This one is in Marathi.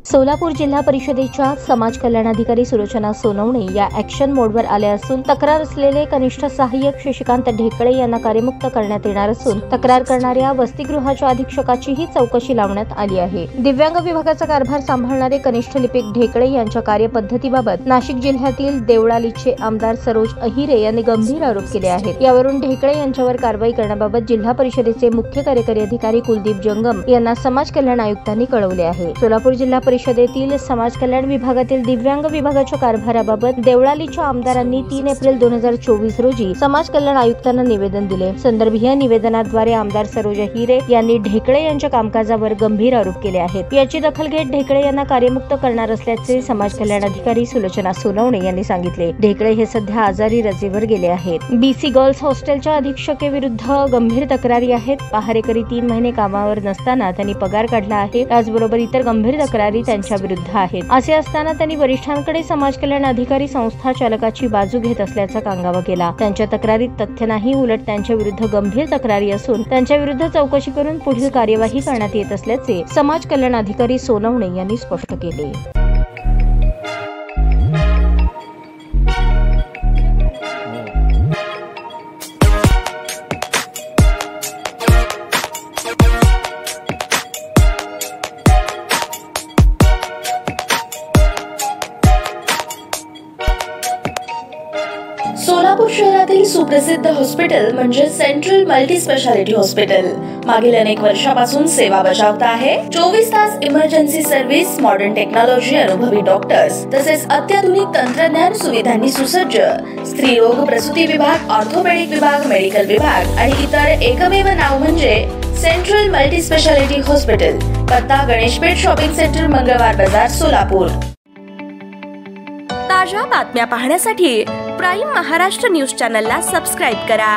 सोलापूर जिल्हा परिषदेच्या समाज कल्याणाधिकारी सुलोचना सोनवणे या ॲक्शन मोडवर आल्या असून तक्रार असलेले कनिष्ठ सहाय्यक शशिकांत ढेकळे यांना कार्यमुक्त करण्यात येणार असून तक्रार करणाऱ्या वसतिगृहाच्या अधीक्षकाचीही चौकशी लावण्यात आली आहे। दिव्यांग विभागाचा कारभार सांभाळणारे कनिष्ठ लिपिक ढेकळे यांच्या कार्यपद्धतीबाबत नाशिक जिल्ह्यातील देवळालीचे आमदार सरोज अहिरे यांनी गंभीर आरोप केले आहेत। यावरून ढेकळे यांच्यावर कारवाई करण्याबाबत जिल्हा परिषदेचे मुख्य कार्यकारी अधिकारी कुलदीप जंगम यांना समाज कल्याण आयुक्तांनी कळवले आहे। सोलापूर जिल्हा परिषदेतील समाज कल्याण विभागातील दिव्यांग विभागाच्या कारभाराबाबत देवळालीच्या आमदारांनी 3 एप्रिल 2024 रोजी समाज कल्याण आयुक्तांना निवेदन दिले। संदर्भीय निवेदनाद्वारे आमदार सरोज अहिरे यांनी ढेकळे यांच्या कामकाजावर गंभीर आरोप केले आहेत। याची दखल घेत ढेकळे यांना कार्यमुक्त करणार असल्याचे समाज कल्याण अधिकारी सुलोचना सोनवणे यांनी सांगितले। ढेकळे हे सध्या आजारी रजेवर गेले आहेत। बीसी गर्ल्स हॉस्टेलच्या अधीक्षकेविरुद्ध गंभीर तक्रारी आहेत। पहारेकरी 3 महिने कामावर नसताना त्यांनी पगार काढला आहे। त्याचबरोबर इतर गंभीर तक्रारी त्यांच्या विरुद्ध आहेत। असे असताना त्यांनी वरिष्ठांकडे समाज कल्याण अधिकारी संस्था चालकाची बाजू घेत असल्याचा कांगावा केला। त्यांच्या तक्रारीत तथ्य नाही, उलट त्यांच्या विरुद्ध गंभीर तक्रारी असून त्यांच्या विरुद्ध चौकशी करून पुढील कार्यवाही करण्यात येत असल्याचे समाज कल्याण अधिकारी सोनवणे यांनी स्पष्ट केले। सोलापूर शहरातील सुप्रसिद्ध हॉस्पिटल म्हणजे सेंट्रल मल्टी स्पेशालिटी हॉस्पिटल मागील अनेक वर्षापासून सेवा बजावत आहे। 24 तास इमर्जन्सी सर्व्हिस, मॉडर्न टेक्नॉलॉजी, अनुभवी डॉक्टर्स तसेच अत्याधुनिक तंत्रज्ञान सुविधांनी सुसज्ज स्त्रीरोग प्रसूती विभाग, ऑर्थोपेडिक विभाग, मेडिकल विभाग आणि इतर एकमेव नाव म्हणजे सेंट्रल मल्टी स्पेशालिटी हॉस्पिटल। पत्ता गणेशपेठ शॉपिंग सेंटर, मंगळवार बाजार, सोलापूर। ताज्या बातम्या पाहण्यासाठी प्राईम महाराष्ट्र न्यूज चॅनलला सबस्क्राईब करा।